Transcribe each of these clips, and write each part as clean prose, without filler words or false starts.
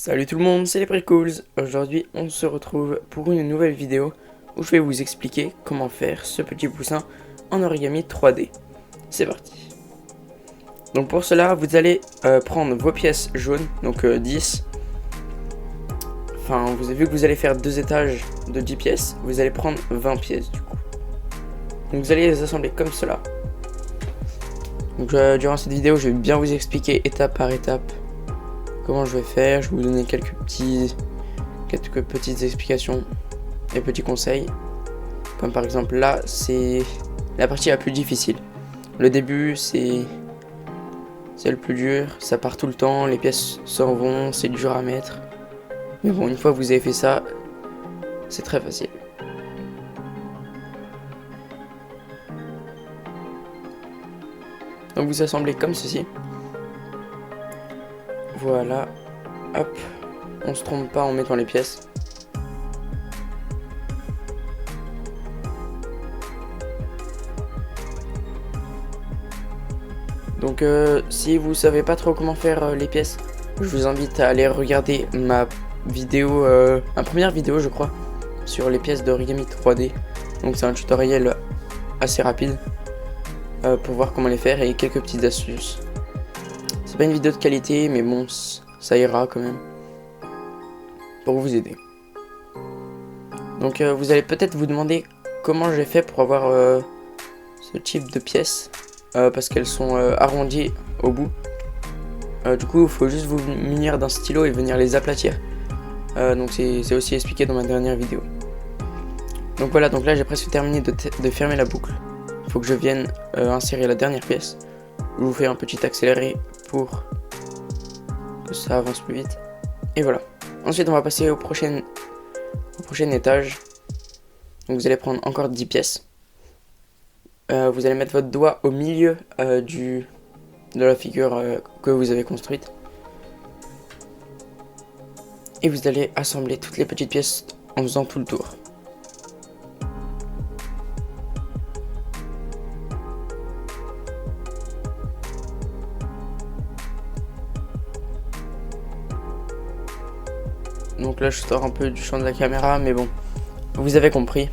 Salut tout le monde, c'est les Précools. Aujourd'hui, on se retrouve pour une nouvelle vidéo où je vais vous expliquer comment faire ce petit poussin en origami 3D. C'est parti. Donc pour cela, vous allez prendre vos pièces jaunes, donc 10. Enfin, vous avez vu que vous allez faire 2 étages de 10 pièces, vous allez prendre 20 pièces du coup. Donc vous allez les assembler comme cela. Donc durant cette vidéo, je vais bien vous expliquer étape par étape comment je vais faire. Je vais vous donner quelques petites explications et petits conseils. Comme par exemple là, c'est la partie la plus difficile. Le début, c'est le plus dur, ça part tout le temps, les pièces s'en vont, c'est dur à mettre. Mais bon, une fois que vous avez fait ça, c'est très facile. Donc vous assemblez comme ceci. Voilà, hop, on se trompe pas en mettant les pièces. Donc si vous savez pas trop comment faire les pièces, je vous invite à aller regarder ma vidéo, ma première vidéo je crois, sur les pièces d'origami 3D. Donc c'est un tutoriel assez rapide pour voir comment les faire et quelques petites astuces. C'est pas une vidéo de qualité, mais bon, ça ira quand même pour vous aider. Donc vous allez peut-être vous demander comment j'ai fait pour avoir ce type de pièces, parce qu'elles sont arrondies au bout. Du coup, il faut juste vous munir d'un stylo et venir les aplatir. Donc c'est aussi expliqué dans ma dernière vidéo. Donc voilà, donc là j'ai presque terminé de fermer la boucle. Il faut que je vienne insérer la dernière pièce. Je vous fais un petit accéléré pour que ça avance plus vite. Et voilà. Ensuite on va passer au prochain étage. Donc vous allez prendre encore 10 pièces. Vous allez mettre votre doigt au milieu de la figure que vous avez construite. Et vous allez assembler toutes les petites pièces en faisant tout le tour. Donc là je sors un peu du champ de la caméra, mais bon, vous avez compris.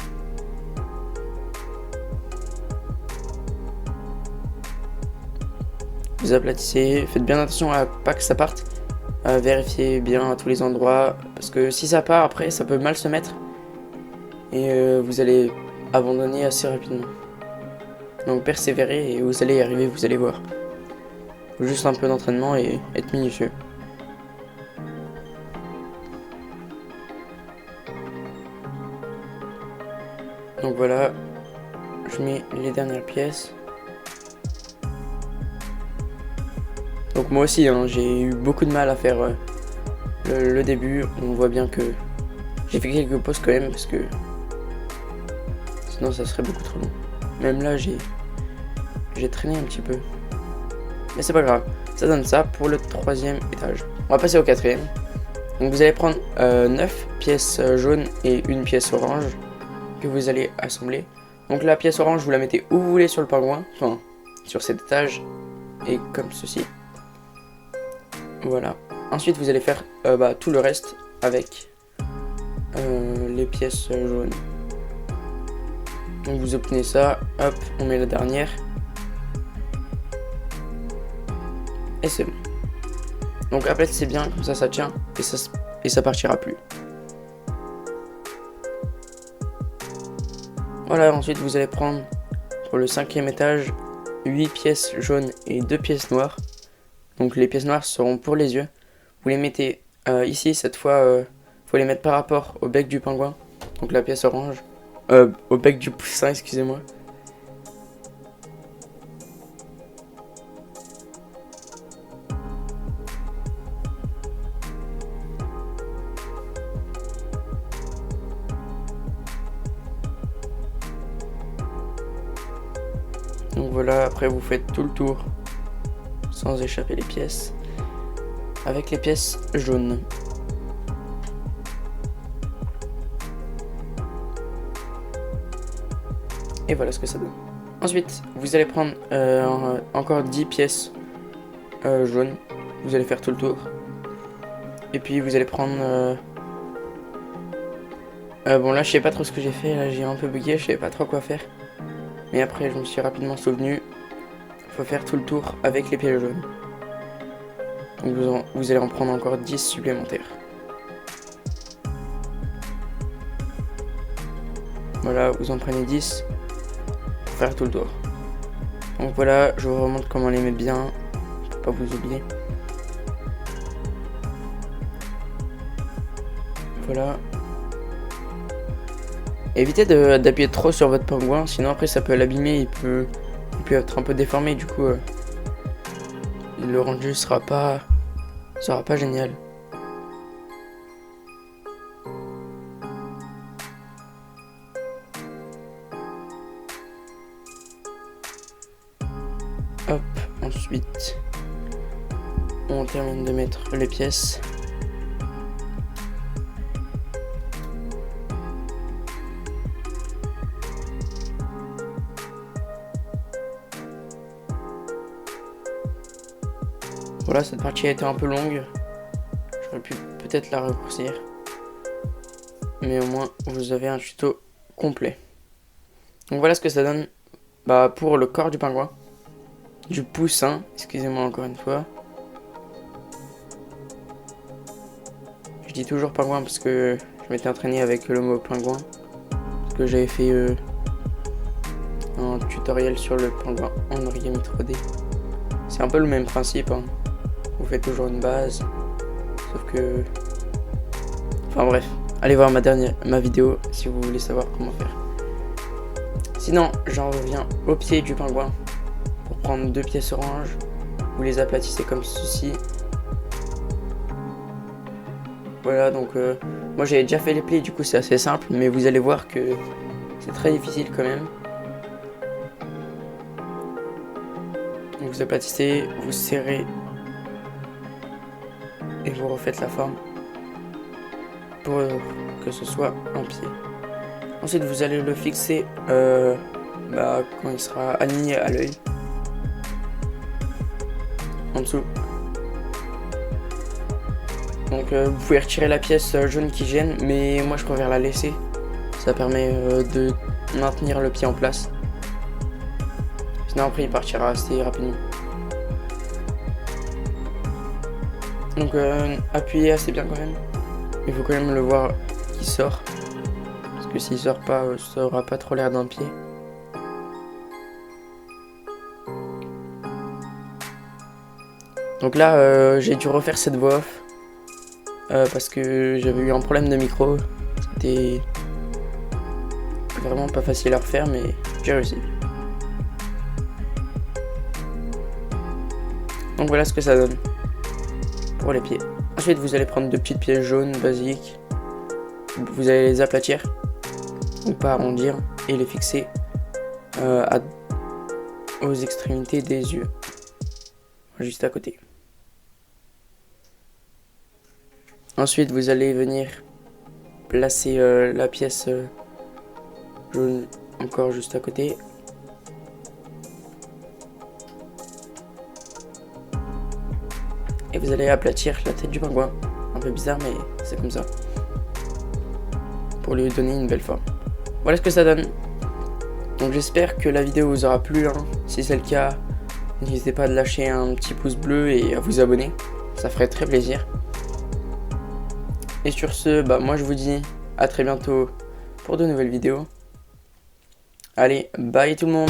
Vous aplatissez, faites bien attention à pas que ça parte. Vérifiez bien à tous les endroits, parce que si ça part après ça peut mal se mettre. Et vous allez abandonner assez rapidement. Donc persévérez et vous allez y arriver, vous allez voir. Juste un peu d'entraînement et être minutieux. Donc voilà, je mets les dernières pièces. Donc moi aussi, hein, j'ai eu beaucoup de mal à faire le début. On voit bien que j'ai fait quelques pauses quand même, parce que sinon ça serait beaucoup trop long. Même là, j'ai traîné un petit peu. Mais c'est pas grave, ça donne ça pour le 3e étage. On va passer au 4e. Donc vous allez prendre 9 pièces jaunes et une pièce orange que vous allez assembler. Donc la pièce orange, vous la mettez où vous voulez sur le pingouin, enfin sur cet étage, et comme ceci. Voilà. Ensuite vous allez faire tout le reste avec les pièces jaunes. Donc vous obtenez ça, hop, on met la dernière. Et c'est bon. Donc aplatissez bien, comme ça tient, et ça partira plus. Voilà, ensuite vous allez prendre pour le 5e étage 8 pièces jaunes et 2 pièces noires. Donc les pièces noires seront pour les yeux. Vous les mettez ici, cette fois, faut les mettre par rapport au bec du pingouin. Donc la pièce orange. Au bec du poussin, excusez-moi. Donc voilà, après vous faites tout le tour sans échapper les pièces avec les pièces jaunes. Et voilà ce que ça donne. Ensuite, vous allez prendre encore 10 pièces jaunes. Vous allez faire tout le tour. Et puis vous allez prendre... bon là je sais pas trop ce que j'ai fait, là j'ai un peu bugué, je savais pas trop quoi faire. Mais après je me suis rapidement souvenu, faut faire tout le tour avec les pièges jaunes. Donc vous allez en prendre encore 10 supplémentaires. Voilà, vous en prenez 10 pour faire tout le tour. Donc voilà, je vous remontre comment les mettre bien, pour pas vous oublier. Voilà. Évitez d'appuyer trop sur votre pingouin, sinon après ça peut l'abîmer, il peut être un peu déformé, du coup le rendu sera pas génial. Hop, ensuite on termine de mettre les pièces. Voilà, cette partie a été un peu longue. J'aurais pu peut-être la raccourcir. Mais au moins, vous avez un tuto complet. Donc voilà ce que ça donne pour le corps du pingouin. Du poussin, excusez-moi encore une fois. Je dis toujours pingouin parce que je m'étais entraîné avec le mot pingouin. Parce que j'avais fait un tutoriel sur le pingouin en origami 3D. C'est un peu le même principe, hein. Vous faites toujours une base, sauf que... Enfin bref, allez voir ma vidéo si vous voulez savoir comment faire. Sinon, j'en reviens au pied du pingouin. Pour prendre 2 pièces oranges, vous les aplatissez comme ceci. Voilà, donc moi j'avais déjà fait les plis, du coup c'est assez simple, mais vous allez voir que c'est très difficile quand même. Donc vous aplatissez, vous serrez et vous refaites la forme pour que ce soit un pied. Ensuite vous allez le fixer quand il sera aligné à l'œil, en dessous. Donc vous pouvez retirer la pièce jaune qui gêne, mais moi je préfère la laisser. Ça permet de maintenir le pied en place. Sinon après il partira assez rapidement. Donc appuyez assez bien quand même. Il faut quand même le voir qui sort. Parce que s'il sort pas, ça aura pas trop l'air d'un pied. Donc là j'ai dû refaire cette voix off. Parce que j'avais eu un problème de micro. C'était vraiment pas facile à refaire, mais j'ai réussi. Donc voilà ce que ça donne pour les pieds. Ensuite vous allez prendre 2 petites pièces jaunes basiques. Vous allez les aplatir, ou pas arrondir, et les fixer aux extrémités des yeux, juste à côté. Ensuite vous allez venir placer la pièce jaune encore juste à côté. Et vous allez aplatir la tête du pingouin. Un peu bizarre, mais c'est comme ça. Pour lui donner une belle forme. Voilà ce que ça donne. Donc j'espère que la vidéo vous aura plu. Si c'est le cas, n'hésitez pas à lâcher un petit pouce bleu et à vous abonner. Ça ferait très plaisir. Et sur ce, moi je vous dis à très bientôt pour de nouvelles vidéos. Allez, bye tout le monde!